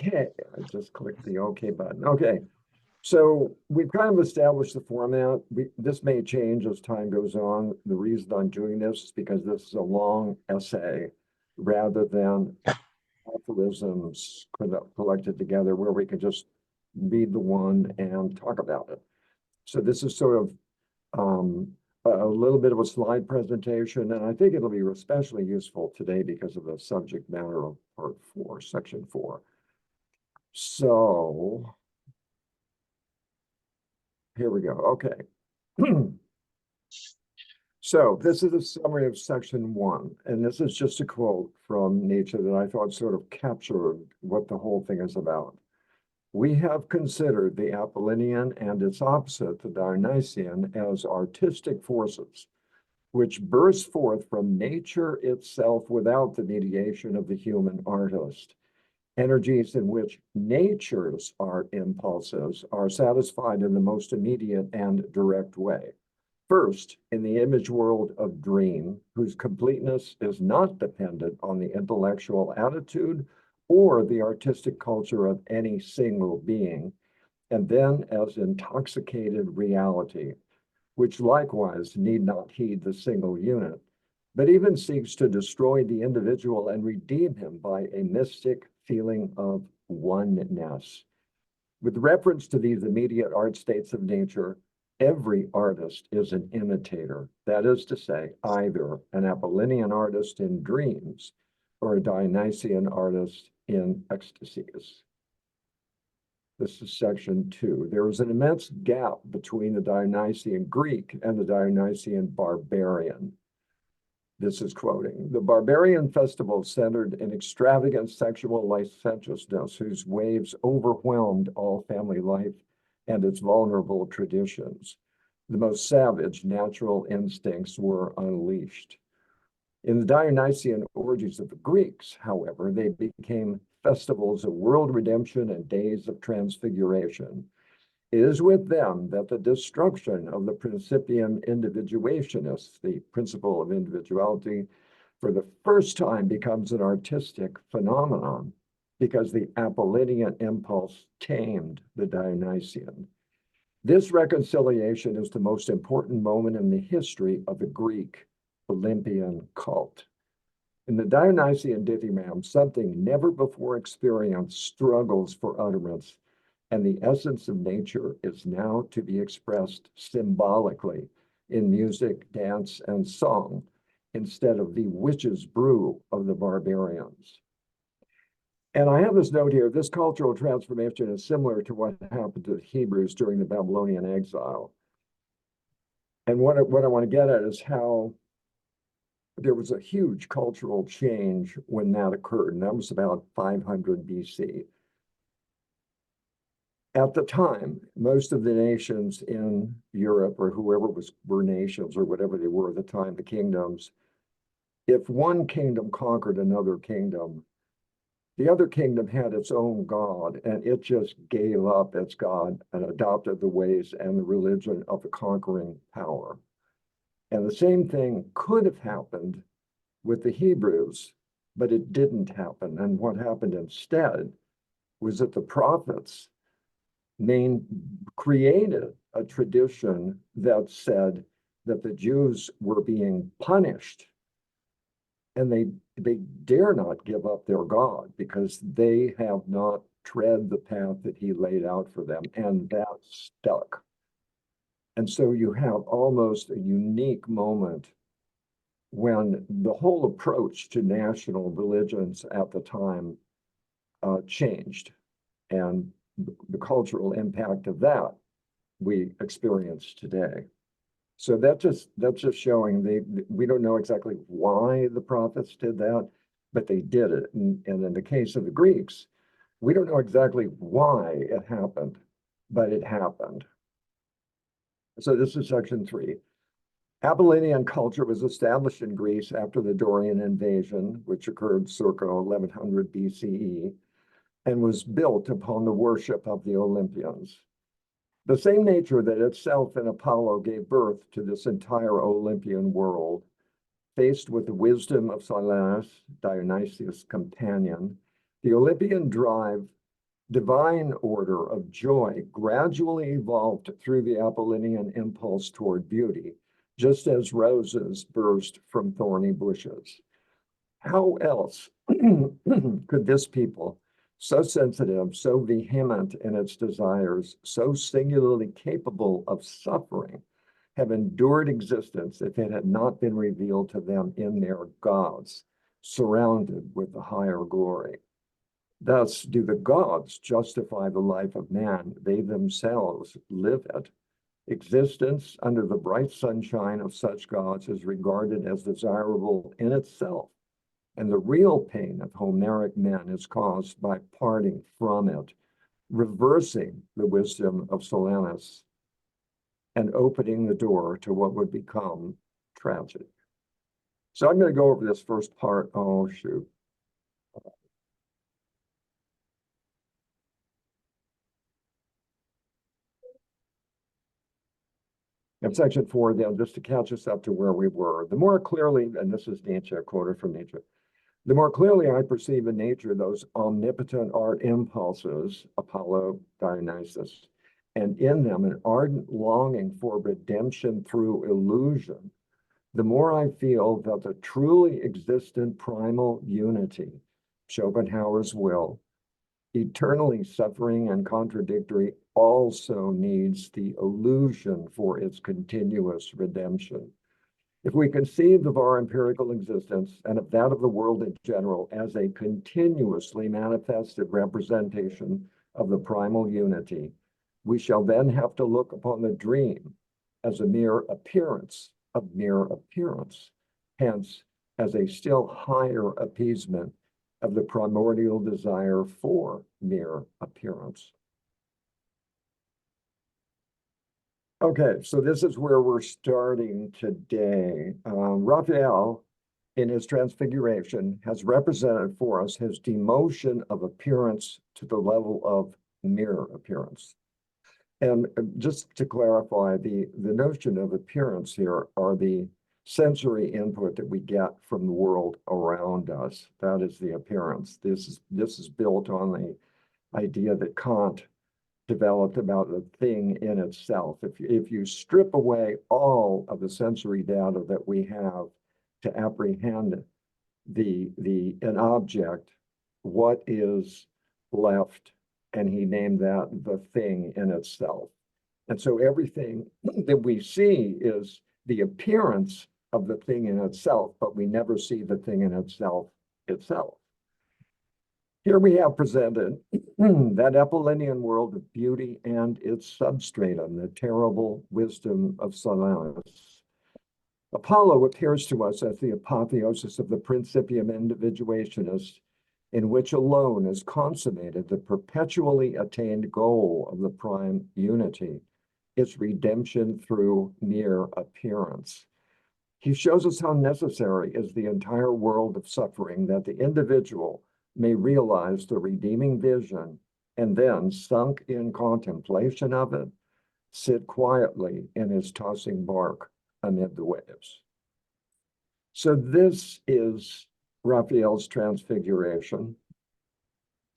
Okay, I just clicked the OK button. Okay, so we've kind of established the format. This may change as time goes on. The reason I'm doing this is because this is a long essay rather than aphorisms collected together where we can just read the one and talk about it. So this is sort of a little bit of a slide presentation, and I think it'll be especially useful today because of the subject matter of part 4, section 4. So here we go. Okay. So this is a summary of section 1, and this is just a quote from Nietzsche that I thought sort of captured what the whole thing is about. We have considered the Apollinian and its opposite, the Dionysian, as artistic forces, which burst forth from nature itself without the mediation of the human artist. Energies in which nature's art impulses are satisfied in the most immediate and direct way. First, in the image world of dream, whose completeness is not dependent on the intellectual attitude or the artistic culture of any single being, and then as intoxicated reality, which likewise need not heed the single unit, but even seeks to destroy the individual and redeem him by a mystic feeling of oneness. With reference to these immediate art states of nature, every artist is an imitator. That is to say, either an Apollinian artist in dreams or a Dionysian artist in ecstasies. This is section 2. There is an immense gap between the Dionysian Greek and the Dionysian barbarian. This is quoting, the barbarian festival centered in extravagant sexual licentiousness whose waves overwhelmed all family life and its vulnerable traditions. The most savage natural instincts were unleashed. In the Dionysian orgies of the Greeks, however, they became festivals of world redemption and days of transfiguration. It is with them that the destruction of the principium individuationis, the principle of individuality, for the first time becomes an artistic phenomenon because the Apollinian impulse tamed the Dionysian. This reconciliation is the most important moment in the history of the Greek Olympian cult. In the Dionysian dithyramb, something never before experienced struggles for utterance, and the essence of nature is now to be expressed symbolically in music, dance, and song, instead of the witch's brew of the barbarians. And I have this note here, this cultural transformation is similar to what happened to the Hebrews during the Babylonian exile. And what I want to get at is how there was a huge cultural change when that occurred, and that was about 500 BC. At the time, most of the nations in Europe, or whoever were nations or whatever they were at the time, the kingdoms, if one kingdom conquered another kingdom, the other kingdom had its own god, and it just gave up its god and adopted the ways and the religion of the conquering power. And the same thing could have happened with the Hebrews, but it didn't happen. And what happened instead was that the prophets created a tradition that said that the Jews were being punished, and they dare not give up their God because they have not tread the path that he laid out for them, and that stuck. And so you have almost a unique moment when the whole approach to national religions at the time changed, and the cultural impact of that we experience today. So that's just showing we don't know exactly why the prophets did that, but they did it. And in the case of the Greeks, we don't know exactly why it happened, but it happened. So this is section 3. Apollinian culture was established in Greece after the Dorian invasion, which occurred circa 1100 BCE, and was built upon the worship of the Olympians. The same nature that itself in Apollo gave birth to this entire Olympian world, faced with the wisdom of Silenus, Dionysius' companion, the Olympian drive divine order of joy gradually evolved through the Apollinian impulse toward beauty, just as roses burst from thorny bushes. How else could this people, so sensitive, so vehement in its desires, so singularly capable of suffering, have endured existence if it had not been revealed to them in their gods, surrounded with the higher glory? Thus do the gods justify the life of man. They themselves live it. Existence under the bright sunshine of such gods is regarded as desirable in itself, and the real pain of Homeric men is caused by parting from it, reversing the wisdom of Silenus, and opening the door to what would become tragic. So I'm going to go over this first part. Oh, shoot. In section 4, then, just to catch us up to where we were, the more clearly, and this is Nietzsche, quoted from Nietzsche, the more clearly I perceive in nature those omnipotent art impulses, Apollo, Dionysus, and in them an ardent longing for redemption through illusion, the more I feel that the truly existent primal unity, Schopenhauer's will, eternally suffering and contradictory, also needs the illusion for its continuous redemption. If we conceive of our empirical existence and of that of the world in general as a continuously manifested representation of the primal unity, we shall then have to look upon the dream as a mere appearance of mere appearance, hence as a still higher appeasement of the primordial desire for mere appearance. Okay, so this is where we're starting today. Raphael, in his Transfiguration, has represented for us his demotion of appearance to the level of mere appearance. And just to clarify, the notion of appearance here are the sensory input that we get from the world around us. That is the appearance. This is built on the idea that Kant developed about the thing in itself. If you strip away all of the sensory data that we have to apprehend an object, what is left? And he named that the thing in itself. And so everything that we see is the appearance of the thing in itself, but we never see the thing in itself. Here we have presented that Apollinian world of beauty and its substratum, the terrible wisdom of Silenus. Apollo appears to us as the apotheosis of the principium individuationis, in which alone is consummated the perpetually attained goal of the prime unity, its redemption through mere appearance. He shows us how necessary is the entire world of suffering that the individual may realize the redeeming vision and then, sunk in contemplation of it, sit quietly in his tossing bark amid the waves. So this is Raphael's Transfiguration,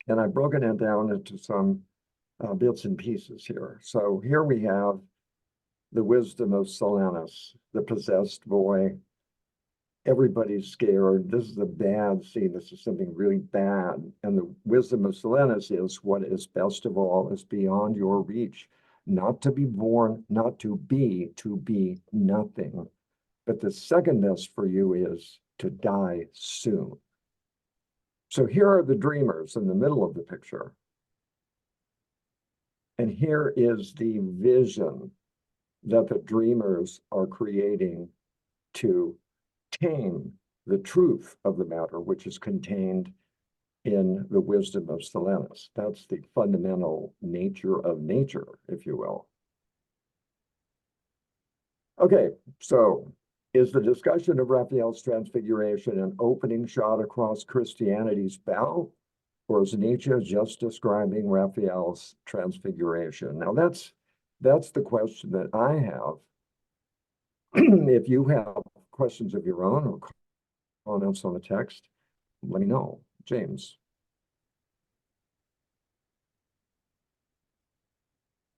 and I've broken it down into some bits and pieces here. So here we have the wisdom of Silenus, the possessed boy. Everybody's scared. This is a bad scene. This is something really bad. And the wisdom of Silenus is what is best of all is beyond your reach. Not to be born, not to be nothing. But the second best for you is to die soon. So here are the dreamers in the middle of the picture. And here is the vision that the dreamers are creating to tame the truth of the matter, which is contained in the wisdom of Silenus. That's the fundamental nature of nature, if you will. Okay, so is the discussion of Raphael's Transfiguration an opening shot across Christianity's bow, or is Nietzsche just describing Raphael's Transfiguration? Now that's the question that I have. If you have questions of your own or comments on the text, let me know. James.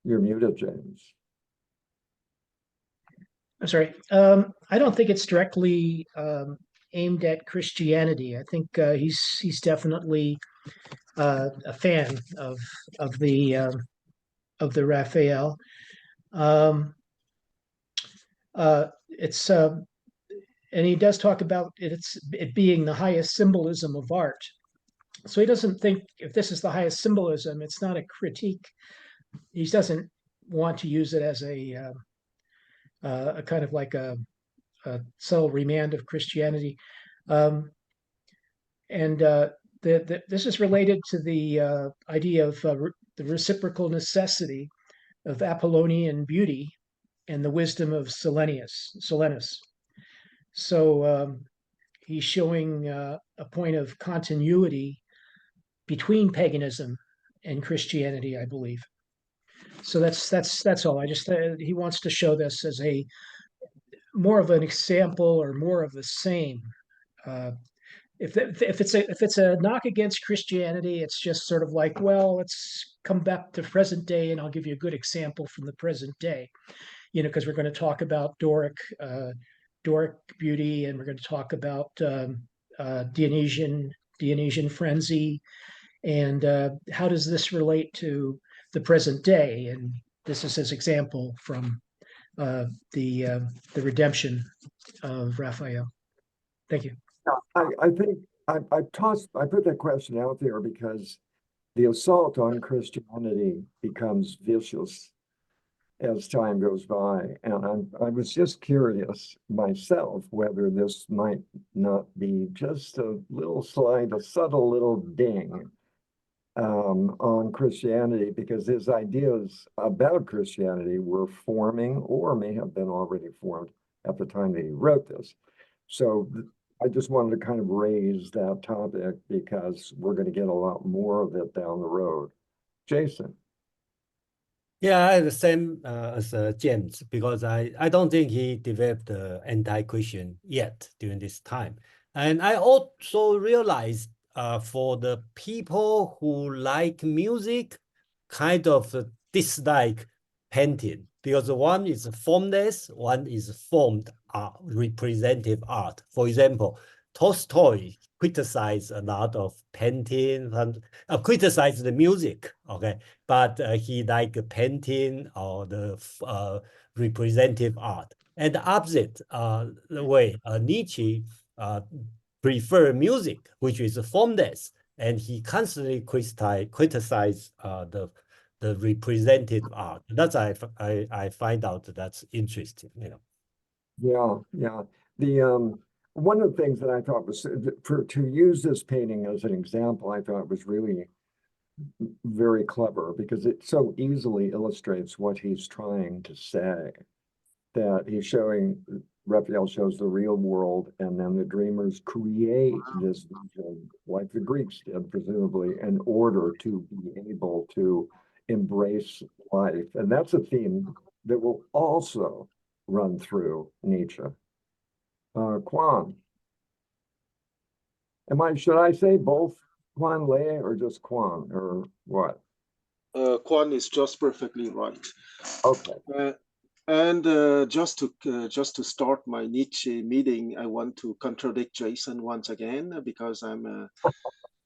You're muted, James. I'm sorry. I don't think it's directly aimed at Christianity. I think he's definitely a fan of the Raphael. It's and he does talk about it being the highest symbolism of art. So he doesn't think if this is the highest symbolism, it's not a critique. He doesn't want to use it as a kind of like a subtle remand of Christianity. And this is related to the idea of the reciprocal necessity of Apollonian beauty and the wisdom of Silenus. So he's showing a point of continuity between paganism and Christianity, I believe. So that's all. I just he wants to show this as a more of an example or more of the same. If it's a knock against Christianity, it's just sort of like, well, let's come back to present day, and I'll give you a good example from the present day. Because we're going to talk about Doric beauty, and we're going to talk about Dionysian frenzy, and how does this relate to the present day? And this is his example from the redemption of Raphael. Thank you. I think I put that question out there because the assault on Christianity becomes vicious as time goes by. And I was just curious myself whether this might not be just a subtle little ding on Christianity, because his ideas about Christianity were forming or may have been already formed at the time that he wrote this. So I just wanted to kind of raise that topic because we're going to get a lot more of it down the road. Jason. Yeah, I have the same as James, because I don't think he developed the anti-Christian yet during this time. And I also realized for the people who like music, kind of dislike painting, because one is formless, one is formed representative art. For example, Tolstoy criticized a lot of painting and criticized the music, okay? But he liked painting or the representative art. And the opposite way, Nietzsche prefer music, which is formless, and he constantly criticized the representative art. That's I find out that's interesting, Yeah. The one of the things that I thought was to use this painting as an example, I thought was really very clever because it so easily illustrates what he's trying to say. That he's showing, Raphael shows the real world, and then the dreamers create this vision, like the Greeks did, presumably, in order to be able to embrace life. And that's a theme that will also run through Nietzsche. Quan. Should I say both Quan Le or just Quan, or what? Quan is just perfectly right. Okay. And just to start my Nietzsche meeting, I want to contradict Jason once again, because I'm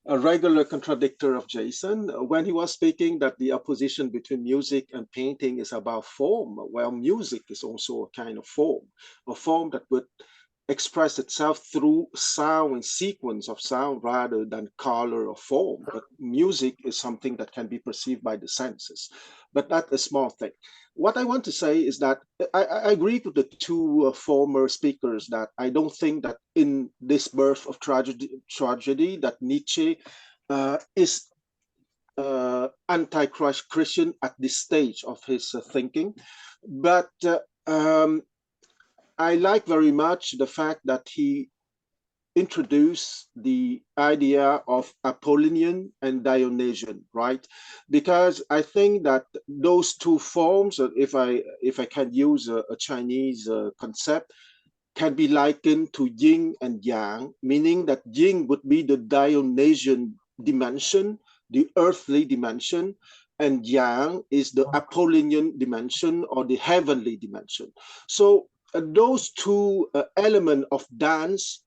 a regular contradictor of Jason. When he was speaking that the opposition between music and painting is about form, well, music is also a kind of form, a form that would express itself through sound and sequence of sound rather than color or form. But music is something that can be perceived by the senses, but that's a small thing. What I want to say is that I agree with the two former speakers that I don't think that in this birth of tragedy that Nietzsche is anti-Christian at this stage of his thinking. But I like very much the fact that he introduced the idea of Apollinian and Dionysian, right? Because I think that those two forms, if I can use a Chinese concept, can be likened to yin and yang, meaning that yin would be the Dionysian dimension, the earthly dimension, and yang is the Apollinian dimension or the heavenly dimension. So those two elements of dance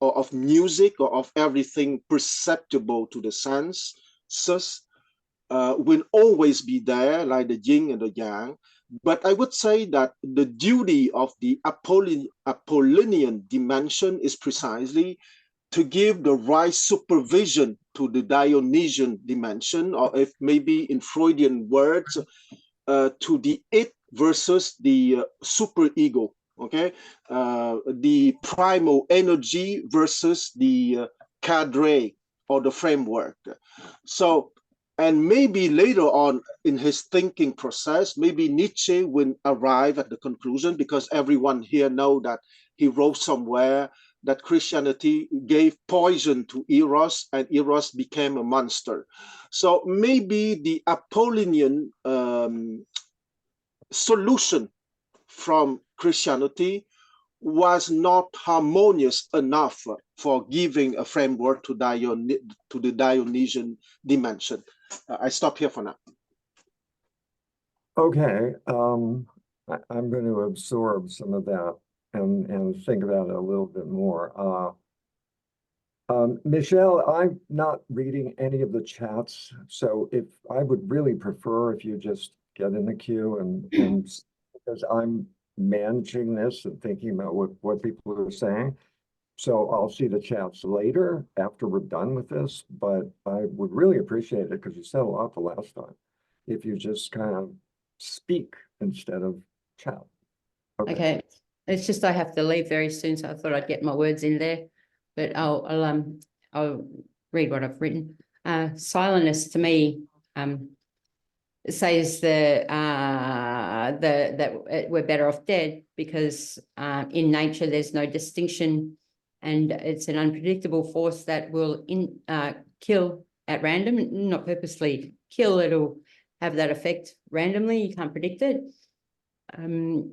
or of music or of everything perceptible to the senses will always be there, like the yin and the yang. But I would say that the duty of the Apollinian dimension is precisely to give the right supervision to the Dionysian dimension, or if maybe in Freudian words, to the it versus the superego, okay? The primal energy versus the cadre or the framework. So, and maybe later on in his thinking process, maybe Nietzsche will arrive at the conclusion, because everyone here know that he wrote somewhere that Christianity gave poison to Eros and Eros became a monster. So maybe the Apollinian solution from Christianity was not harmonious enough for giving a framework to the Dionysian dimension. I stop here for now. Okay, I'm going to absorb some of that and think about it a little bit more. Michelle, I'm not reading any of the chats, so if I would really prefer if you just get in the queue and because I'm managing this and thinking about what people are saying. So I'll see the chats later after we're done with this, but I would really appreciate it because you said a lot the last time. If you just kind of speak instead of chat. Okay. It's just I have to leave very soon, so I thought I'd get my words in there. But I'll read what I've written. Silentness to me says that we're better off dead because in nature there's no distinction, and it's an unpredictable force that will kill at random, not purposely kill. It'll have that effect randomly. You can't predict it, and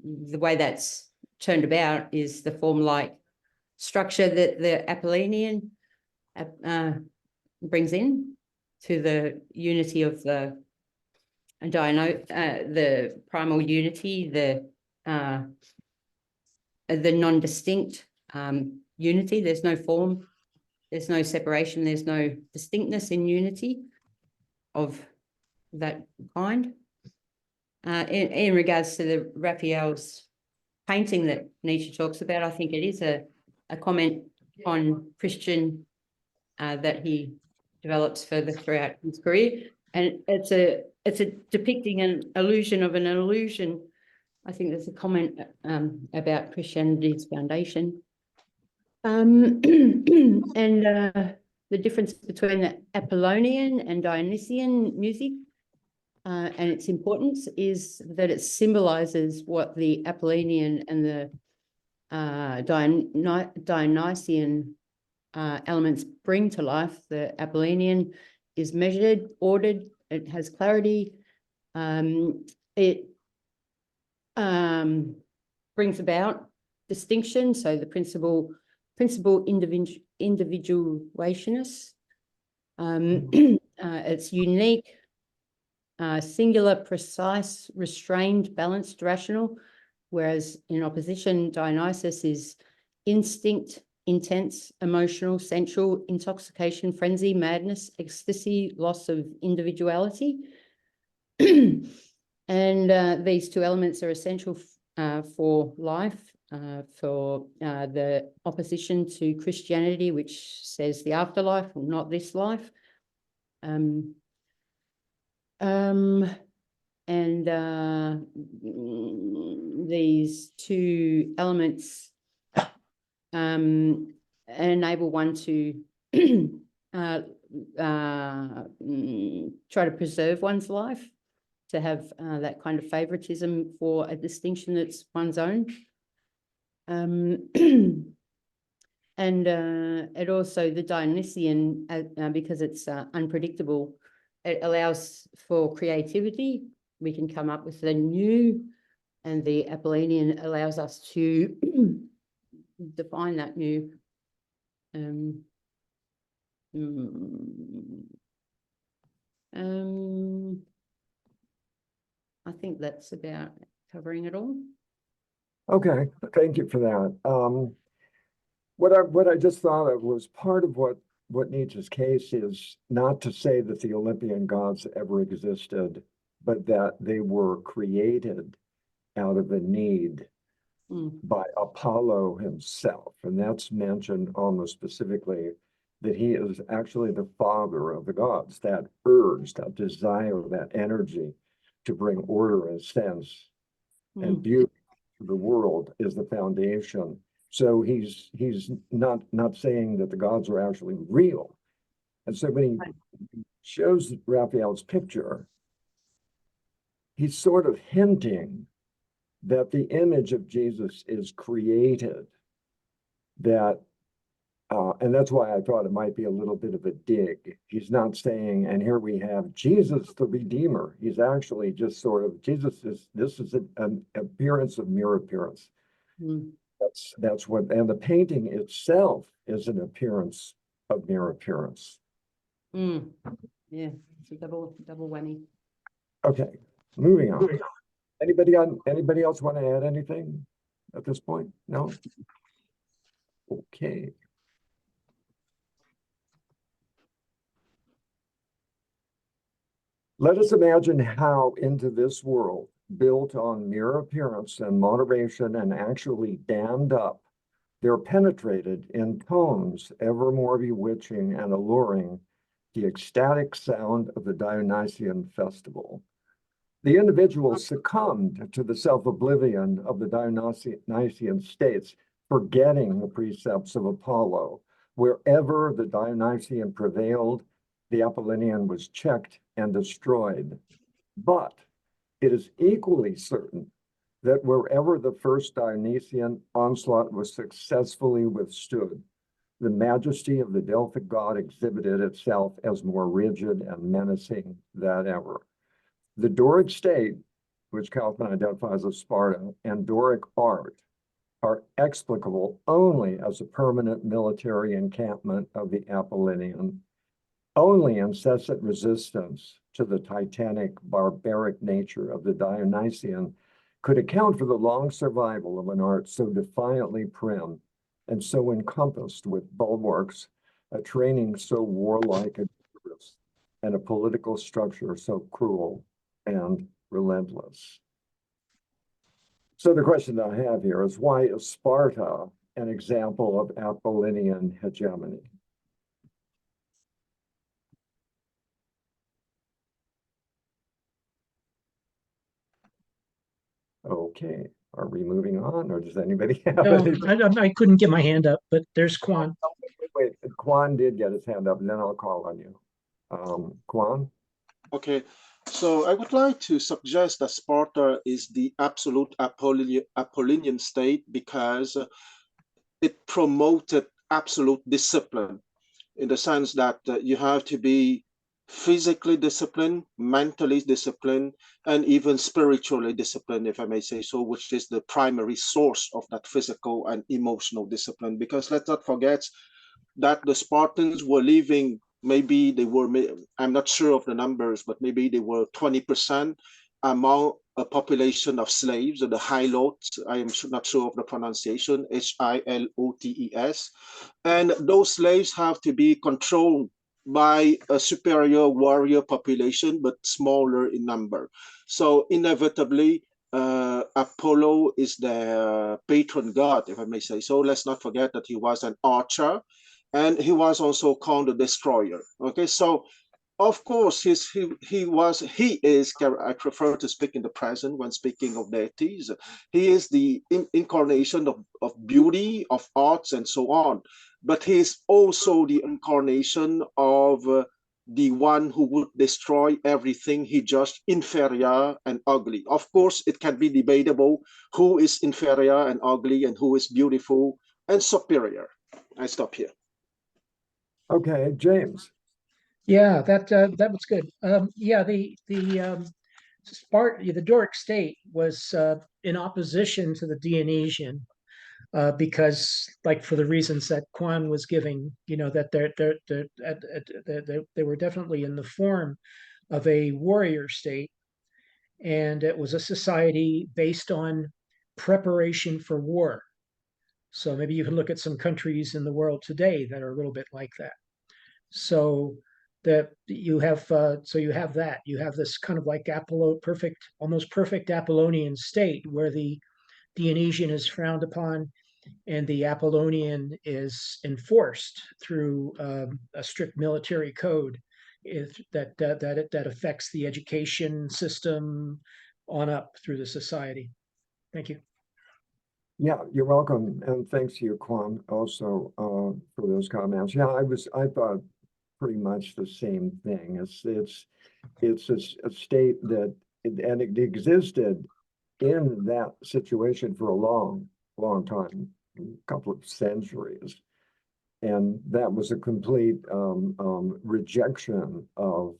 the way that's turned about is the form-like structure that the Apollinian brings in to the unity of the primal unity, the non-distinct unity. There's no form, there's no separation, there's no distinctness in unity of that kind. In regards to the Raphael's painting that Nietzsche talks about, I think it is a comment on Christian that he develops further throughout his career, and it's a depicting an illusion of an illusion. I think there's a comment about Christianity's foundation, and the difference between the Apollinian and Dionysian music. And its importance is that it symbolizes what the Apollinian and the Dionysian elements bring to life. The Apollinian is measured, ordered, it has clarity. It brings about distinction, so the principal individuationist. It's unique, singular, precise, restrained, balanced, rational, whereas in opposition, Dionysus is instinct, intense, emotional, sensual, intoxication, frenzy, madness, ecstasy, loss of individuality. And these two elements are essential for life, for the opposition to Christianity, which says the afterlife, or not this life. These two elements enable one to try to preserve one's life, to have that kind of favoritism for a distinction that's one's own. And it also, the Dionysian, because it's unpredictable, it allows for creativity. We can come up with the new, and the Apollinian allows us to define that new. I think that's about covering it all. Okay, thank you for that. What I just thought of was part of what Nietzsche's case is not to say that the Olympian gods ever existed, but that they were created out of a need by Apollo himself. And that's mentioned almost specifically that he is actually the father of the gods, that urge, that desire, that energy to bring order and sense and beauty to the world is the foundation. So he's not saying that the gods are actually real. And so when he shows Raphael's picture, he's sort of hinting that the image of Jesus is created, that and that's why I thought it might be a little bit of a dig. He's not saying, and here we have Jesus the Redeemer. He's actually just sort of, this is an appearance of mere appearance. That's what, and the painting itself is an appearance of mere appearance. Yeah, it's a double whammy. Okay, moving on. Anybody else want to add anything at this point? No? Okay. Let us imagine how into this world, built on mere appearance and moderation and actually dammed up, they're penetrated in tones ever more bewitching and alluring, the ecstatic sound of the Dionysian festival. The individual succumbed to the self-oblivion of the Dionysian states, forgetting the precepts of Apollo. Wherever the Dionysian prevailed, the Apollinian was checked and destroyed. But it is equally certain that wherever the first Dionysian onslaught was successfully withstood, the majesty of the Delphic god exhibited itself as more rigid and menacing than ever. The Doric state, which Kaufman identifies as Sparta, and Doric art are explicable only as a permanent military encampment of the Apollinian. Only incessant resistance to the titanic, barbaric nature of the Dionysian could account for the long survival of an art so defiantly prim and so encompassed with bulwarks, a training so warlike and vigorous, and a political structure so cruel and relentless. So the question I have here is, why is Sparta an example of Apollinian hegemony? Okay, are we moving on, or does anybody have No, anything? I couldn't get my hand up, but there's Quan. Wait, Quan did get his hand up, and then I'll call on you. Quan? Okay, so I would like to suggest that Sparta is the absolute Apollinian state because it promoted absolute discipline, in the sense that you have to be physically disciplined, mentally disciplined, and even spiritually disciplined, if I may say so, which is the primary source of that physical and emotional discipline. Because let's not forget that the Spartans were living, maybe they were, I'm not sure of the numbers, but maybe they were 20% among a population of slaves, or the Hilotes. I am not sure of the pronunciation, Hilotes. And those slaves have to be controlled by a superior warrior population, but smaller in number. So inevitably, Apollo is their patron god, if I may say so. Let's not forget that he was an archer, and he was also called the destroyer. Okay, so of course, he is, I prefer to speak in the present when speaking of deities. He is the incarnation of beauty, of arts, and so on. But he is also the incarnation of the one who would destroy everything he judged inferior and ugly. Of course, it can be debatable who is inferior and ugly and who is beautiful and superior. I stop here. Okay, James. Yeah, that was good. Yeah, the Sparta, the Doric state was in opposition to the Dionysian because, like, for the reasons that Quan was giving, you know, that they were definitely in the form of a warrior state, and it was a society based on preparation for war. So maybe you can look at some countries in the world today that are a little bit like that. So that you have that you have this kind of like almost perfect Apollonian state where the Dionysian is frowned upon and the Apollonian is enforced through a strict military code that affects the education system on up through the society. Thank you. Yeah, you're welcome, and thanks to you, Quan, also for those comments. Yeah, I thought pretty much the same thing. It's a state that and it existed in that situation for a long time, a couple of centuries, and that was a complete rejection of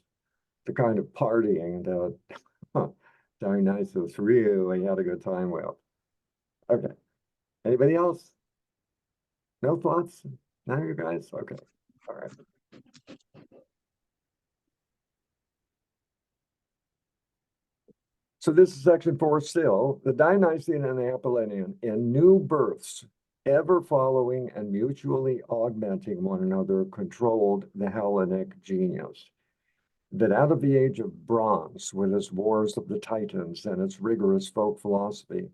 the kind of partying that Dionysus really had a good time with. Okay. Anybody else? No thoughts? No, you guys? Okay. All right. So this is section 4 still. The Dionysian and the Apollinian in new births, ever following and mutually augmenting one another, controlled the Hellenic genius. That out of the age of bronze, with its wars of the Titans and its rigorous folk philosophy,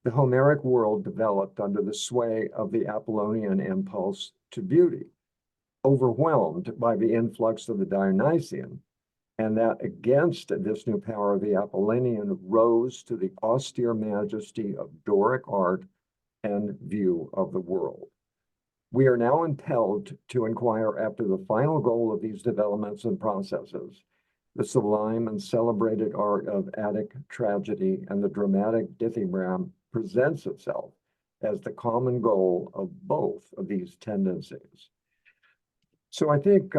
the Homeric world developed under the sway of the Apollonian impulse to beauty, overwhelmed by the influx of the Dionysian, and that against this new power of the Apollinian rose to the austere majesty of Doric art and view of the world. We are now impelled to inquire after the final goal of these developments and processes, the sublime and celebrated art of Attic tragedy and the dramatic dithyramb presents itself as the common goal of both of these tendencies. So I think,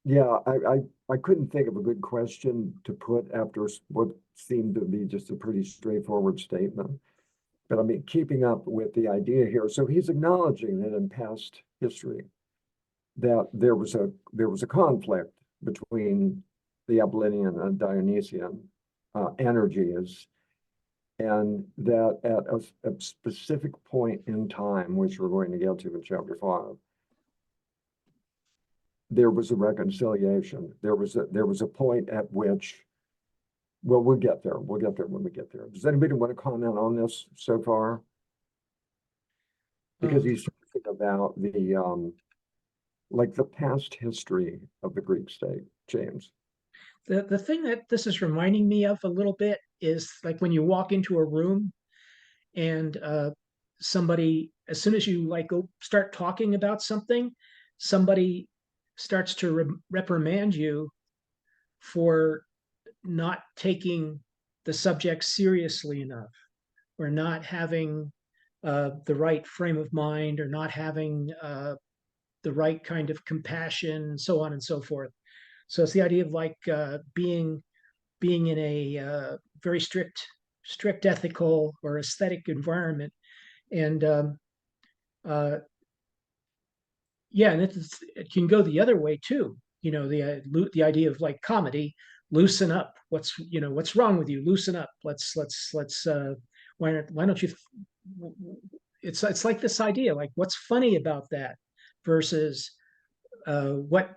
yeah, I couldn't think of a good question to put after what seemed to be just a pretty straightforward statement. But I mean, keeping up with the idea here. So he's acknowledging that in past history, that there was a conflict between the Apollinian and Dionysian energies, and that at a specific point in time, which we're going to get to in chapter 5, there was a reconciliation. There was a point at which, well, we'll get there. We'll get there when we get there. Does anybody want to comment on this so far? Because he's talking about the like the past history of the Greek state, James. The thing that this is reminding me of a little bit is like when you walk into a room and somebody, as soon as you like go start talking about something, somebody starts to reprimand you for not taking the subject seriously enough, or not having the right frame of mind, or not having the right kind of compassion, so on and so forth. So it's the idea of like being in a very strict ethical or aesthetic environment, and yeah, and it can go the other way too. You know, the idea of like comedy, loosen up. What's wrong with you? Loosen up. Let's why don't you? It's like this idea, like what's funny about that versus what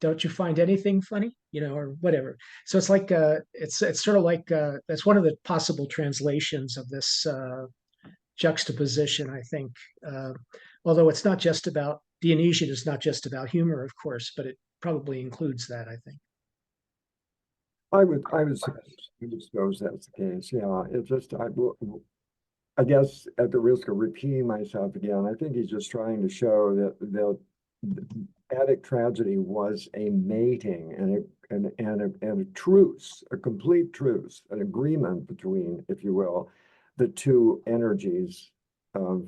don't you find anything funny, or whatever. So it's like it's sort of like that's one of the possible translations of this juxtaposition, I think. Although it's not just about Dionysian, is not just about humor, of course, but it probably includes that, I think. I would suppose that's the case. Yeah, it's just I guess at the risk of repeating myself again, I think he's just trying to show that the Attic tragedy was a mating and a truce, a complete truce, an agreement between, if you will, the two energies of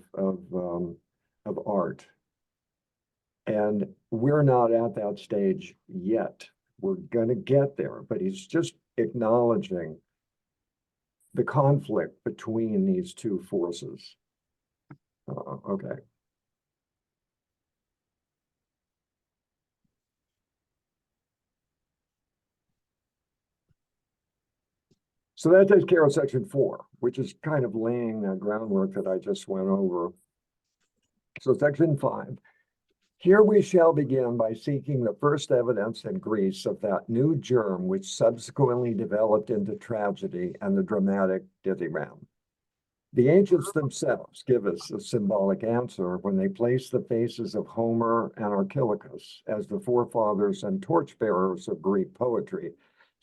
art. And we're not at that stage yet. We're going to get there, but he's just acknowledging the conflict between these two forces. Okay. So that takes care of section 4, which is kind of laying the groundwork that I just went over. So section 5. Here we shall begin by seeking the first evidence in Greece of that new germ which subsequently developed into tragedy and the dramatic dithyramb. The ancients themselves give us a symbolic answer when they place the faces of Homer and Archilochus as the forefathers and torchbearers of Greek poetry,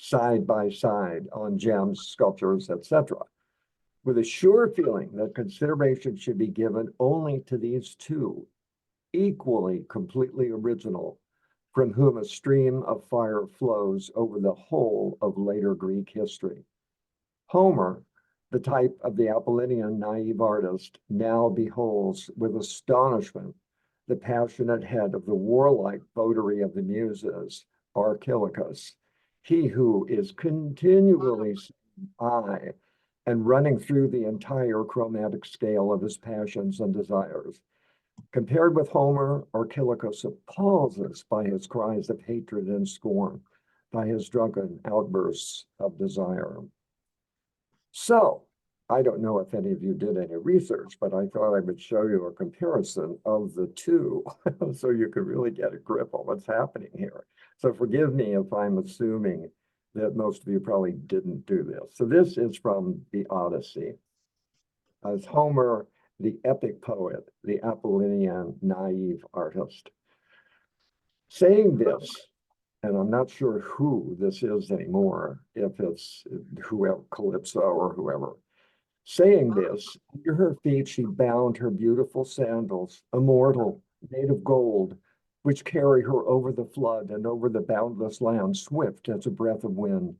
side by side on gems, sculptures, etc., with a sure feeling that consideration should be given only to these two, equally completely original, from whom a stream of fire flows over the whole of later Greek history. Homer, the type of the Apollinian naive artist, now beholds with astonishment the passionate head of the warlike votary of the Muses, Archilochus, he who is continually saying I and running through the entire chromatic scale of his passions and desires. Compared with Homer, Archilochus appalls us by his cries of hatred and scorn, by his drunken outbursts of desire. So, I don't know if any of you did any research, but I thought I would show you a comparison of the two so you could really get a grip on what's happening here. So forgive me if I'm assuming that most of you probably didn't do this. So this is from the Odyssey. As Homer, the epic poet, the Apollinian naive artist. Saying this, and I'm not sure who this is anymore, if it's whoever, Calypso or whoever. Saying this, under her feet she bound her beautiful sandals, immortal, made of gold, which carry her over the flood and over the boundless land, swift as a breath of wind.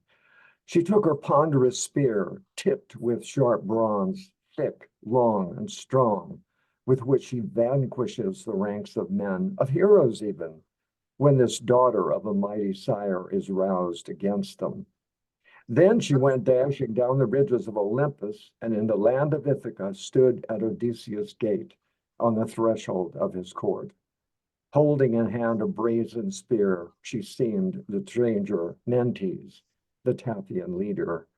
She took her ponderous spear, tipped with sharp bronze, thick, long, and strong, with which she vanquishes the ranks of men, of heroes even, when this daughter of a mighty sire is roused against them. Then she went dashing down the ridges of Olympus, and in the land of Ithaca stood at Odysseus' gate, on the threshold of his court. Holding in hand a brazen spear, she seemed the stranger Mentes, the Taphian leader.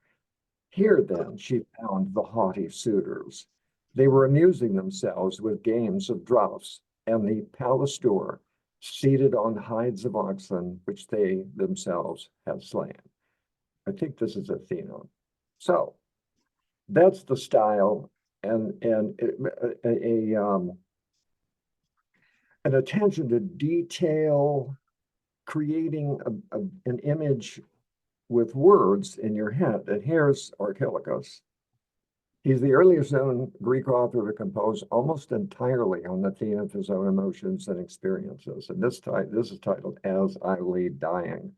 Here then she found the haughty suitors. They were amusing themselves with games of draughts, and the Palestor, seated on hides of oxen, which they themselves had slain. I think this is Athena. So that's the style, and an attention to detail, creating an image with words in your head. And here's Archilochus. He's the earliest known Greek author to compose almost entirely on the theme of his own emotions and experiences. And this is titled As I Lay Dying.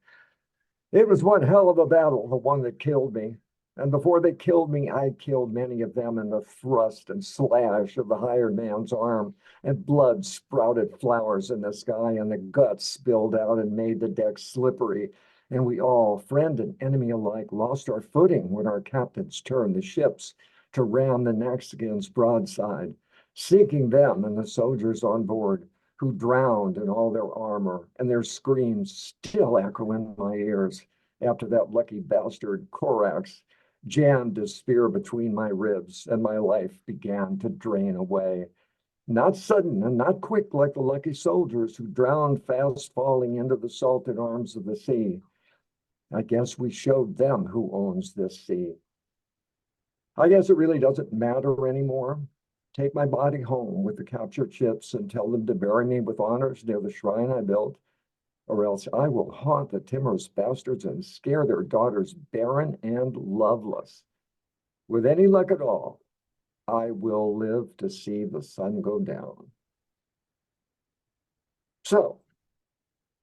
It was one hell of a battle, the one that killed me. And before they killed me, I killed many of them in the thrust and slash of the hired man's arm, and blood sprouted flowers in the sky, and the guts spilled out and made the deck slippery. And we all, friend and enemy alike, lost our footing when our captains turned the ships to ram the Naxians broadside, seeking them and the soldiers on board, who drowned in all their armor, and their screams still echo in my ears after that lucky bastard Corax jammed his spear between my ribs, and my life began to drain away. Not sudden and not quick like the lucky soldiers who drowned fast falling into the salted arms of the sea. I guess we showed them who owns this sea. I guess it really doesn't matter anymore. Take my body home with the captured ships and tell them to bury me with honors near the shrine I built, or else I will haunt the timorous bastards and scare their daughters barren and loveless. With any luck at all, I will live to see the sun go down. So,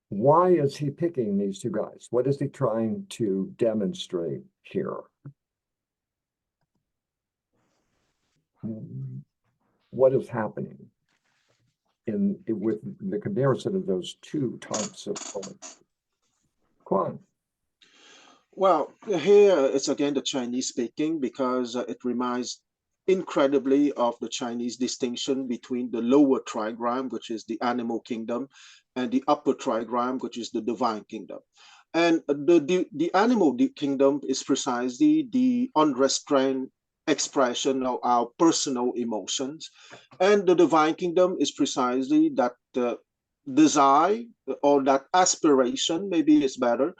why is he picking these two guys? What is he trying to demonstrate here? What is happening with the comparison of those two types of poets? Quan. Well, here it's again the Chinese speaking, because it reminds incredibly of the Chinese distinction between the lower trigram, which is the animal kingdom, and the upper trigram, which is the divine kingdom. And the animal kingdom is precisely the unrestrained expression of our personal emotions. And the divine kingdom is precisely that desire or that aspiration, maybe it's better,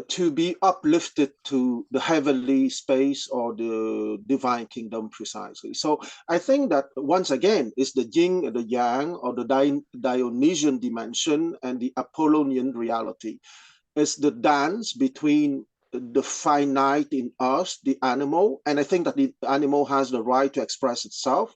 to be uplifted to the heavenly space or the divine kingdom precisely. So I think that once again, it's the yin and the yang, or the Dionysian dimension and the Apollinian reality. It's the dance between the finite in us, the animal, and I think that the animal has the right to express itself,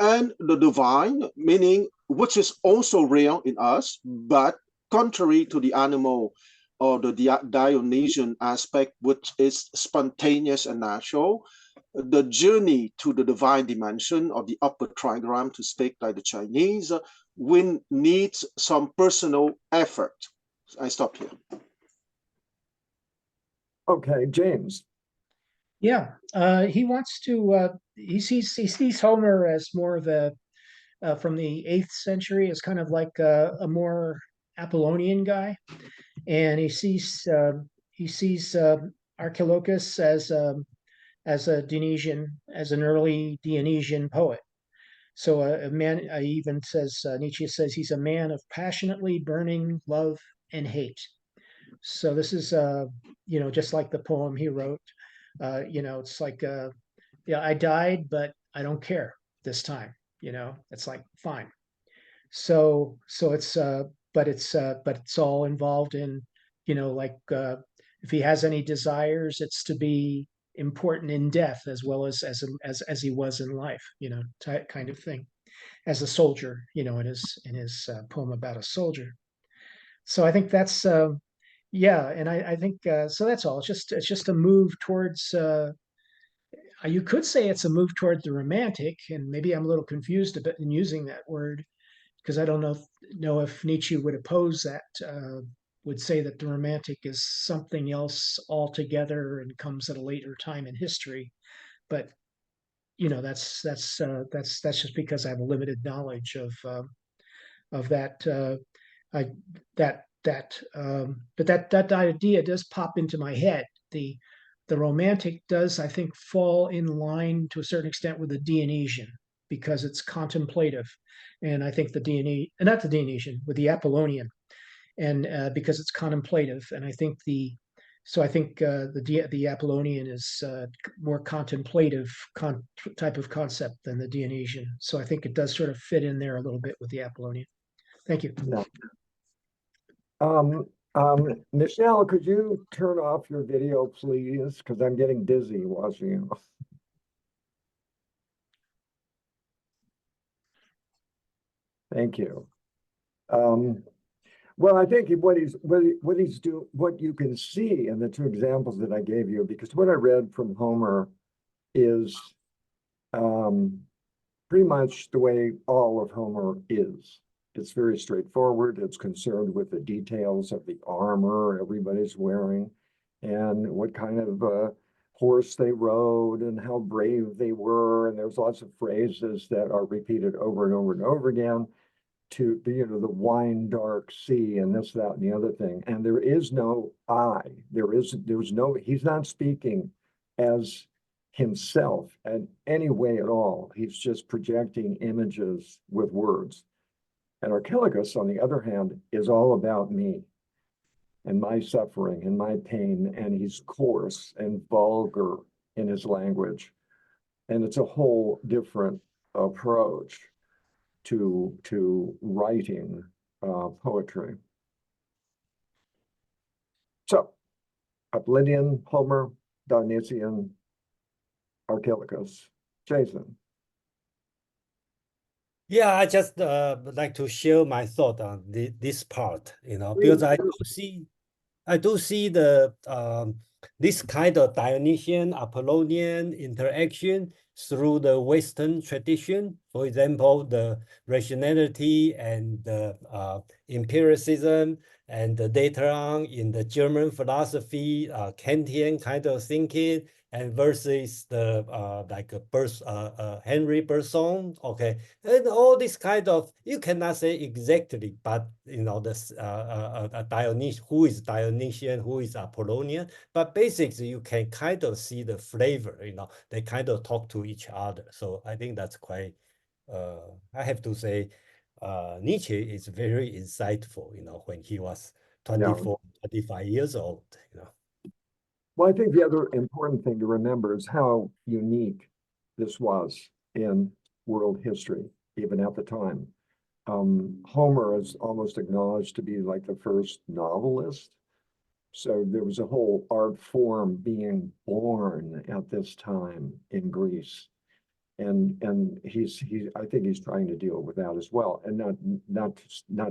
and the divine, meaning which is also real in us, but contrary to the animal or the Dionysian aspect, which is spontaneous and natural. The journey to the divine dimension, or the upper trigram, to speak like the Chinese, needs some personal effort. I stop here. Okay, James. Yeah, he wants to. He sees Homer as more of a from the 8th century, as kind of like a more Apollonian guy, and he sees Archilochus as a Dionysian, as an early Dionysian poet. So a man, even says, Nietzsche says he's a man of passionately burning love and hate. So this is, just like the poem he wrote. It's like, yeah, I died, but I don't care this time. It's like fine. So it's, but it's all involved in, like if he has any desires, it's to be important in death as well as he was in life, kind of thing, as a soldier, in his poem about a soldier. So I think that's yeah, and I think so. That's all. It's just a move towards. You could say it's a move towards the romantic, and maybe I'm a little confused a bit in using that word, because I don't know if Nietzsche would oppose that. Would say that the romantic is something else altogether and comes at a later time in history, but that's just because I have a limited knowledge of that. But that idea does pop into my head. The romantic does, I think, fall in line to a certain extent with the Dionysian, because it's contemplative, and I think not the Dionysian, with the Apollonian, and because it's contemplative, and I think the Apollonian is more contemplative type of concept than the Dionysian. So I think it does sort of fit in there a little bit with the Apollonian. Thank you. Yeah. Michelle, could you turn off your video, please? Because I'm getting dizzy watching you. Thank you. Well, I think what you can see in the two examples that I gave you, because what I read from Homer is pretty much the way all of Homer is. It's very straightforward. It's concerned with the details of the armor everybody's wearing, and what kind of horse they rode, and how brave they were. And there's lots of phrases that are repeated over and over and over again, to the wine dark sea, and this, that, and the other thing. And there is no I. There's no. He's not speaking as himself in any way at all. He's just projecting images with words. And Archilochus, on the other hand, is all about me and my suffering and my pain, and he's coarse and vulgar in his language. And it's a whole different approach to writing poetry. So, Apollinian, Homer, Dionysian, Archilochus. Jason. Yeah, I just would like to share my thought on this part, because I do see the this kind of Dionysian Apollonian interaction through the Western tradition, For example, the rationality and the empiricism and the later on in the German philosophy, Kantian kind of thinking, and versus the like Henry Bergson, okay, and all this kind of, you cannot say exactly, but you know, this Dionysian, who is Dionysian, who is Apollonian, but basically you can kind of see the flavor, you know, they kind of talk to each other. So I think that's quite, I have to say, Nietzsche is very insightful, you know, when he was 24, 25 years old, you know. Well, I think the other important thing to remember is how unique this was in world history, even at the time. Homer is almost acknowledged to be like the first novelist. So there was a whole art form being born at this time in Greece. And I think he's trying to deal with that as well, and not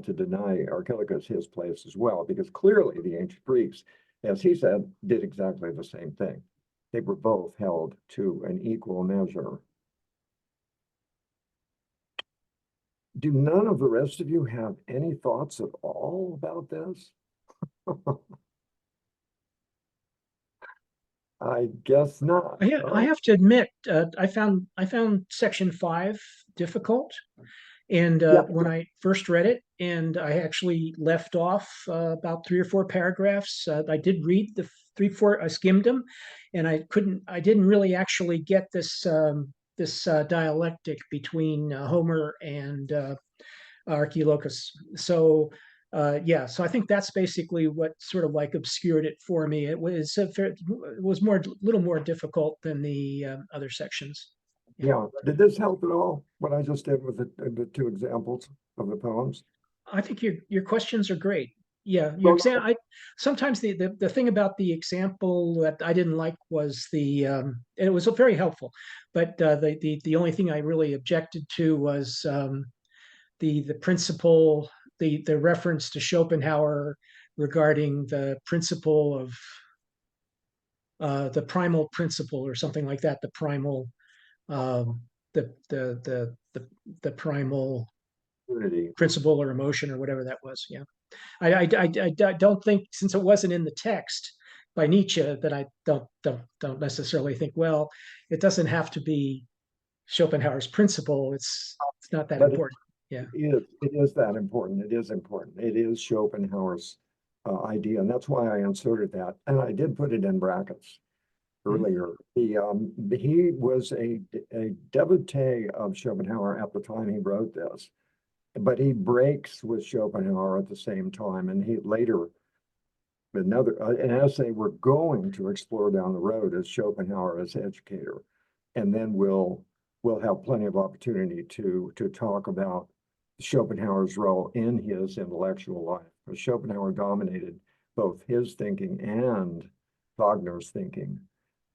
to deny Archilochus his place as well, because clearly the ancient Greeks, as he said, did exactly the same thing. They were both held to an equal measure. Do none of the rest of you have any thoughts at all about this? I guess not. I have to admit, I found section 5 difficult, and when I first read it, and I actually left off about 3 or 4 paragraphs. I did read the 3, 4. I skimmed them, and I didn't really actually get this dialectic between Homer and Archilochus. So yeah, so I think that's basically what sort of like obscured it for me. It was a little more difficult than the other sections. Yeah. Did this help at all? What I just did with the 2 examples of the poems? I think your questions are great. Yeah, Well, sometimes the thing about the example that I didn't like was it was very helpful, but the only thing I really objected to was the principle, the reference to Schopenhauer regarding the principle of the primal principle or something like that, the primal the primal unity. principle or emotion or whatever that was. Yeah, I don't think, since it wasn't in the text by Nietzsche, that I don't necessarily think, well, it doesn't have to be Schopenhauer's principle. It's not that But important. Yeah. It is that important. It is important. It is Schopenhauer's idea, and that's why I inserted that. And I did put it in brackets earlier. He was a devotee of Schopenhauer at the time he wrote this, but he breaks with Schopenhauer at the same time, and he later an essay we're going to explore down the road is Schopenhauer as educator, and then we'll have plenty of opportunity to talk about Schopenhauer's role in his intellectual life. Because Schopenhauer dominated both his thinking and Wagner's thinking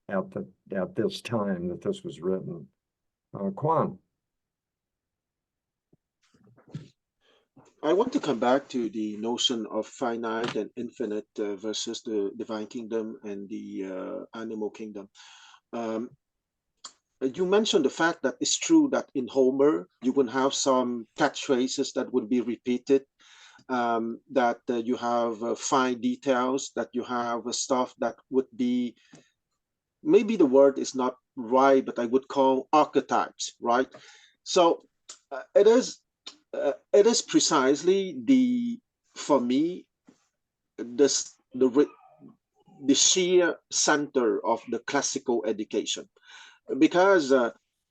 at this time that this was written. Quan. I want to come back to the notion of finite and infinite versus the divine kingdom and the animal kingdom. You mentioned the fact that it's true that in Homer, you will have some catchphrases that would be repeated, that you have fine details, that you have stuff that would be, maybe the word is not right, but I would call archetypes, right? So it is precisely for me, the sheer center of the classical education. Because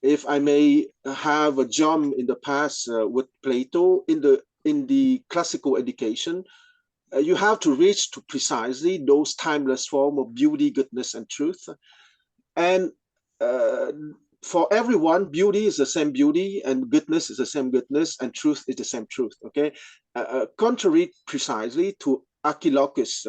if I may have a jump in the past with Plato, in the classical education, you have to reach to precisely those timeless form of beauty, goodness, and truth. And for everyone, beauty is the same beauty, and goodness is the same goodness, and truth is the same truth. Okay, contrary precisely to Archilochus'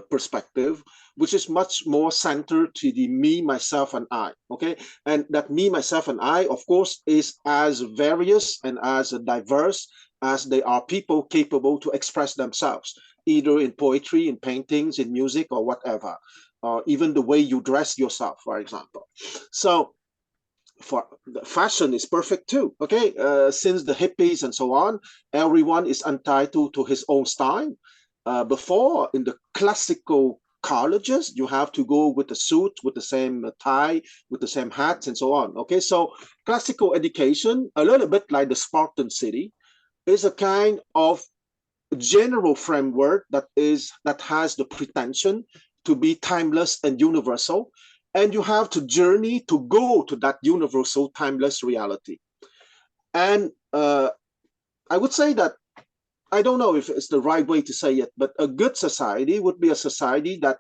perspective, which is much more centered to the me, myself, and I. Okay, and that me, myself, and I, of course, is as various and as diverse as they are people capable to express themselves, either in poetry, in paintings, in music, or whatever, or even the way you dress yourself, for example. So for fashion is perfect too. Okay, since the hippies and so on, everyone is entitled to his own style. Before, in the classical colleges, you have to go with a suit, with the same tie, with the same hats, and so on. Okay, so classical education, a little bit like the Spartan city, is a kind of general framework that has the pretension to be timeless and universal, and you have to journey to go to that universal timeless reality. And I would say that, I don't know if it's the right way to say it, but a good society would be a society that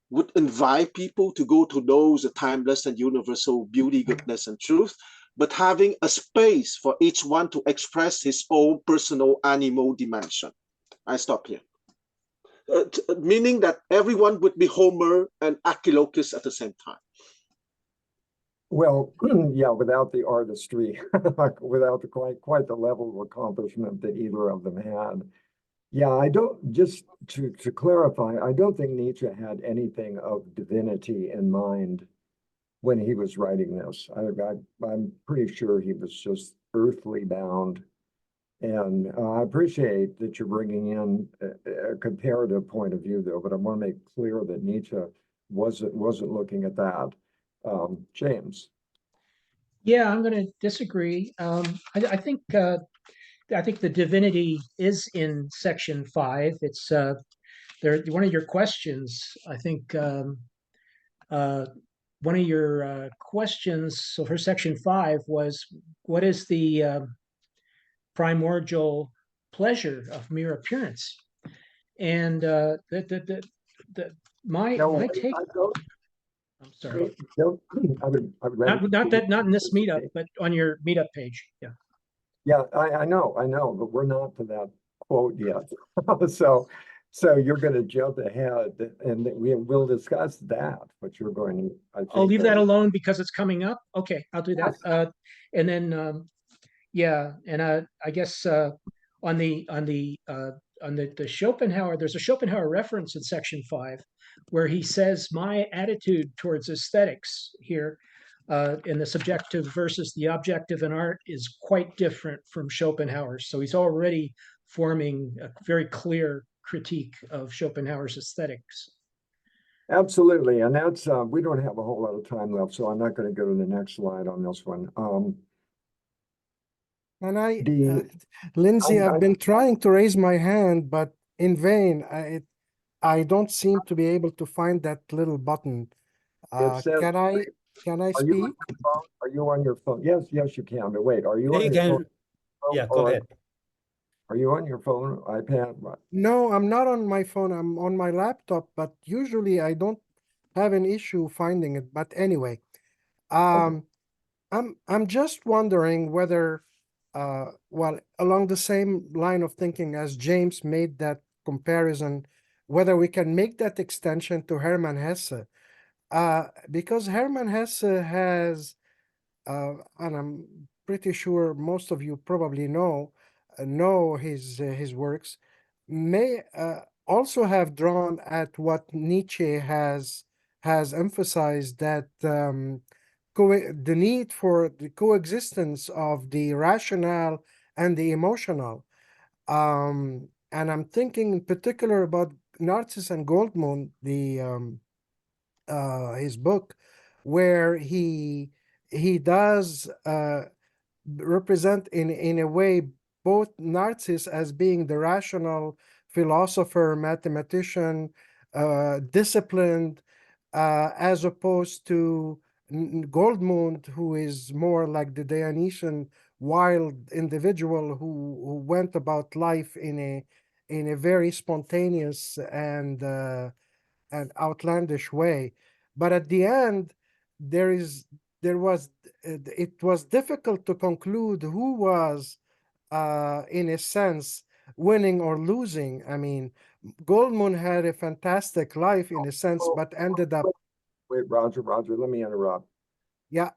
would invite people to go to those timeless and universal beauty, goodness, and truth, but having a space for each one to express his own personal animal dimension. I stop here. Meaning that everyone would be Homer and Archilochus at the same time. Well, yeah, without the artistry, without the quite the level of accomplishment that either of them had. Yeah, I don't, just to clarify, I don't think Nietzsche had anything of divinity in mind when he was writing this. I'm pretty sure he was just earthly bound. And I appreciate that you're bringing in a comparative point of view, though, but I want to make clear that Nietzsche wasn't looking at that. James. Yeah, I'm going to disagree. I think the divinity is in section 5. It's there. One of your questions, I think, one of your questions. So for section 5 was, what is the primordial pleasure of mere appearance? And my take. I'm sorry. I would Not in this meetup, but on your meetup page. Yeah. Yeah, I know, but we're not to that quote yet. So you're going to jump ahead, and we'll discuss that. But you're going to, I think, I'll leave that alone because it's coming up. Okay, I'll do that. And then, yeah, and I guess on the Schopenhauer, there's a Schopenhauer reference in section 5 where he says, my attitude towards aesthetics here in the subjective versus the objective in art is quite different from Schopenhauer's. So he's already forming a very clear critique of Schopenhauer's aesthetics. Absolutely, and that's we don't have a whole lot of time left, so I'm not going to go to the next slide on this one. And Lindsay, I've been trying to raise my hand, but in vain. I don't seem to be able to find that little button. Can I speak? Are you on your phone? Yes, you can. But wait, are you on You your can, phone? yeah, go ahead. Are you on your phone, iPad? What? No, I'm not on my phone. I'm on my laptop, but usually I don't have an issue finding it. But anyway, I'm just wondering whether, well, along the same line of thinking as James made that comparison, whether we can make that extension to Hermann Hesse, because Hermann Hesse has, and I'm pretty sure most of you probably know his works, may also have drawn at what Nietzsche has emphasized, that the need for the coexistence of the rational and the emotional. And I'm thinking in particular about Narcissus and Goldmund, his book, where he does represent in a way both Narcissus as being the rational philosopher, mathematician, disciplined, as opposed to Goldmund, who is more like the Dionysian wild individual who went about life in a very spontaneous and outlandish way. But at the end, it was difficult to conclude who was, in a sense, winning or losing. I mean, Goldmund had a fantastic life in a sense, but ended up. Wait, Roger, let me interrupt. Yeah.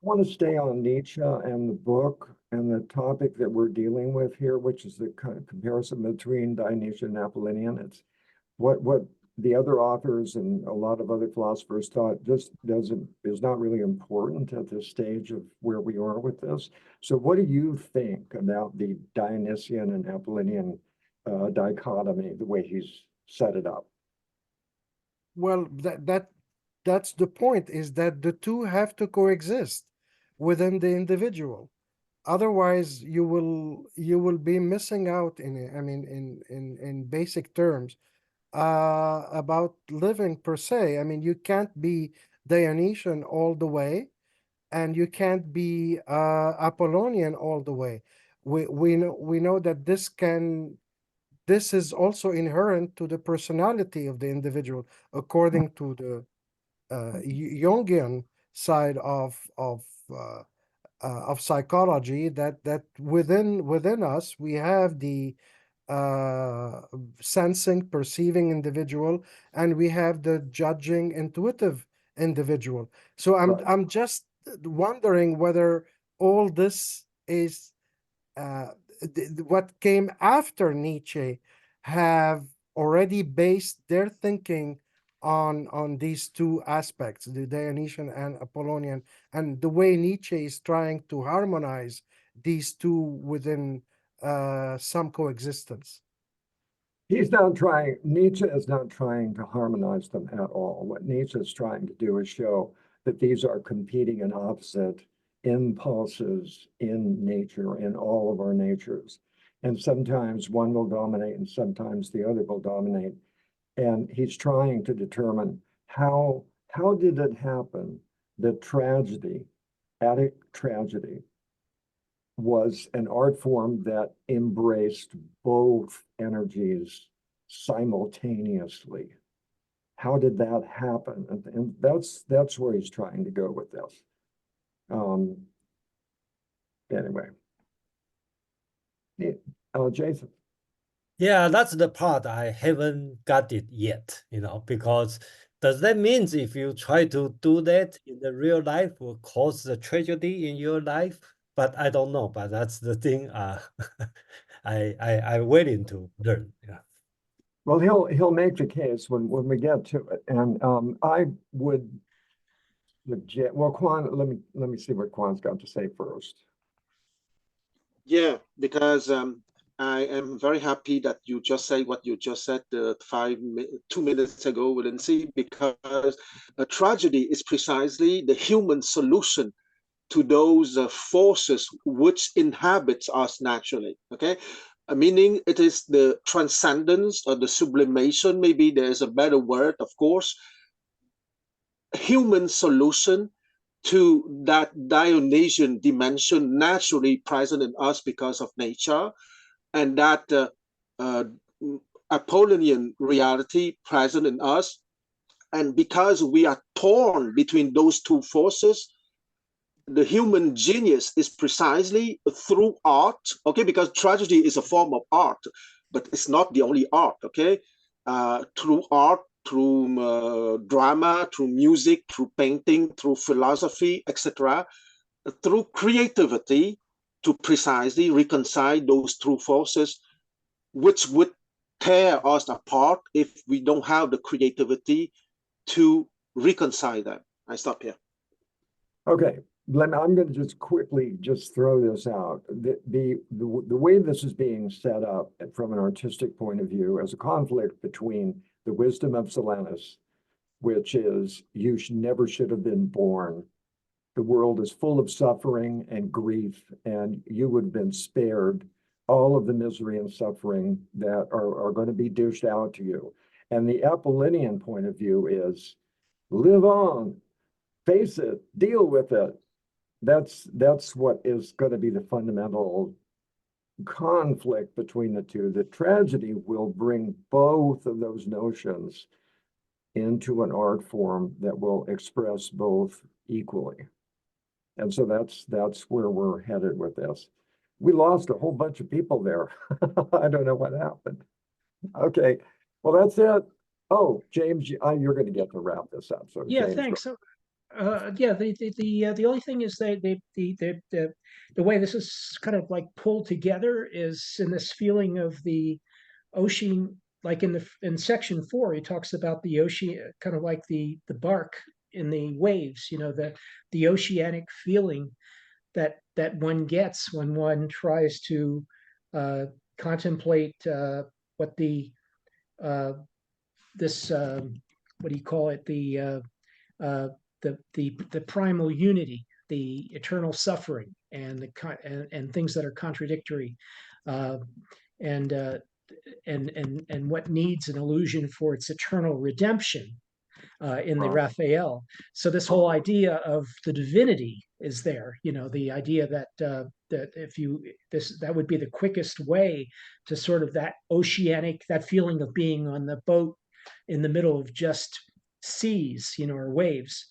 I want to stay on Nietzsche and the book and the topic that we're dealing with here, which is the comparison between Dionysian and Apollinian. It's what the other authors and a lot of other philosophers thought this is not really important at this stage of where we are with this. So what do you think about the Dionysian and Apollinian dichotomy, the way he's set it up? Well, that's the point, is that the two have to coexist within the individual. Otherwise, you will be missing out in basic terms about living per se. I mean, you can't be Dionysian all the way, and you can't be Apollonian all the way. We know that this is also inherent to the personality of the individual, according to the Jungian side of psychology. That within us we have the sensing, perceiving individual, and we have the judging, intuitive individual. So Right. I'm just wondering whether all this is what came after Nietzsche have already based their thinking on these two aspects, the Dionysian and Apollonian, and the way Nietzsche is trying to harmonize these two within some coexistence. Nietzsche is not trying to harmonize them at all. What Nietzsche is trying to do is show that these are competing and opposite impulses in nature, in all of our natures. And sometimes one will dominate and sometimes the other will dominate. And he's trying to determine how did it happen that tragedy, Attic tragedy, was an art form that embraced both energies simultaneously. How did that happen? And that's where he's trying to go with this. Anyway, Jason. Yeah, that's the part I haven't got it yet, because does that mean if you try to do that in the real life will cause a tragedy in your life? But I don't know, but that's the thing I'm waiting to learn. Yeah. Well, he'll make the case when we get to it. And I would legit, well, Quan, let me see what Quan's got to say first. Yeah, because I am very happy that you just say what you just said 2 minutes ago, Lindsay, because a tragedy is precisely the human solution to those forces which inhabits us naturally. Okay, meaning it is the transcendence or the sublimation. Maybe there's a better word, of course. Human solution to that Dionysian dimension naturally present in us because of nature, and that Apollinian reality present in us. And because we are torn between those two forces, the human genius is precisely through art, okay? Because tragedy is a form of art, but it's not the only art, okay? Through art, through drama, through music, through painting, through philosophy, etc., through creativity, to precisely reconcile those two forces, which would tear us apart if we don't have the creativity to reconcile them. I stop here. Okay, I'm going to just quickly just throw this out. The way this is being set up from an artistic point of view as a conflict between the wisdom of Silenus, which is you never should have been born. The world is full of suffering and grief, and you would have been spared all of the misery and suffering that are going to be dished out to you. And the Apollinian point of view is live on, face it, deal with it. That's what is going to be the fundamental conflict between the two. The tragedy will bring both of those notions into an art form that will express both equally. And so that's where we're headed with this. We lost a whole bunch of people there. I don't know what happened. Okay, well, that's it. Oh, James, you're going to get to wrap this up. So Yeah, James, thanks. So, yeah, the only thing is the way this is kind of like pulled together is in this feeling of the like in section 4, he talks about the ocean, kind of like the bark in the waves, the oceanic feeling that one gets when one tries to contemplate what the this what do you call it, the primal unity, the eternal suffering, and and things that are contradictory, and what needs an illusion for its eternal redemption in the Raphael. So this whole idea of the divinity is there. The idea that that would be the quickest way to sort of that oceanic, that feeling of being on the boat in the middle of just seas, or waves.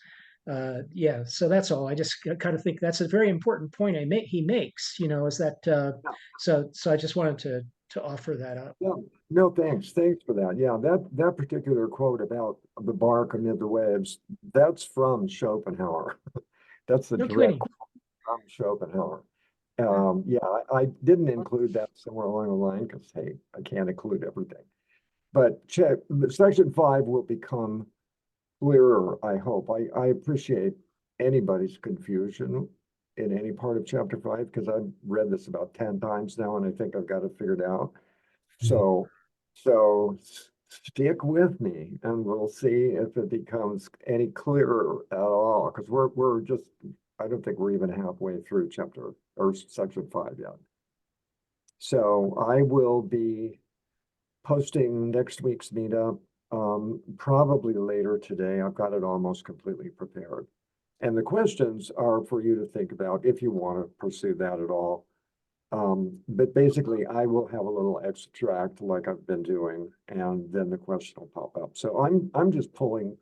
Yeah, so that's all. I just kind of think that's a very important point he makes, is that so I just wanted to offer that up. Yeah, no, thanks for that. Yeah, that particular quote about the bark amid the waves, that's from Schopenhauer. That's the No direct kidding. quote from Schopenhauer. Yeah, I didn't include that somewhere along the line because, hey, I can't include everything. But section 5 will become clearer, I hope. I appreciate anybody's confusion in any part of chapter 5 because I've read this about 10 times now and I think I've got it figured out. So stick with me and we'll see if it becomes any clearer at all, because we're just, I don't think we're even halfway through chapter or section 5 yet. So I will be posting next week's meetup probably later today. I've got it almost completely prepared. And the questions are for you to think about if you want to pursue that at all. But basically, I will have a little extract like I've been doing, and then the question will pop up. So I'm just pulling,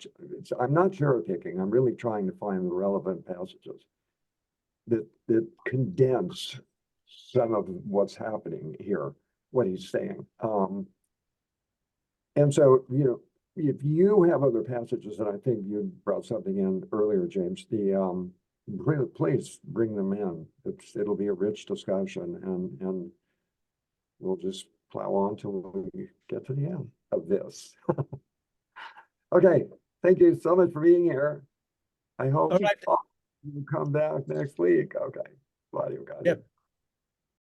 I'm not cherry picking. I'm really trying to find the relevant passages that condense some of what's happening here, what he's saying. And so, if you have other passages, and I think you brought something in earlier, James, please bring them in. It'll be a rich discussion, and we'll just plow on till we get to the end of this. Okay, thank you so much for being here. I hope All right. you come back next week. Okay, glad you got it. Yep.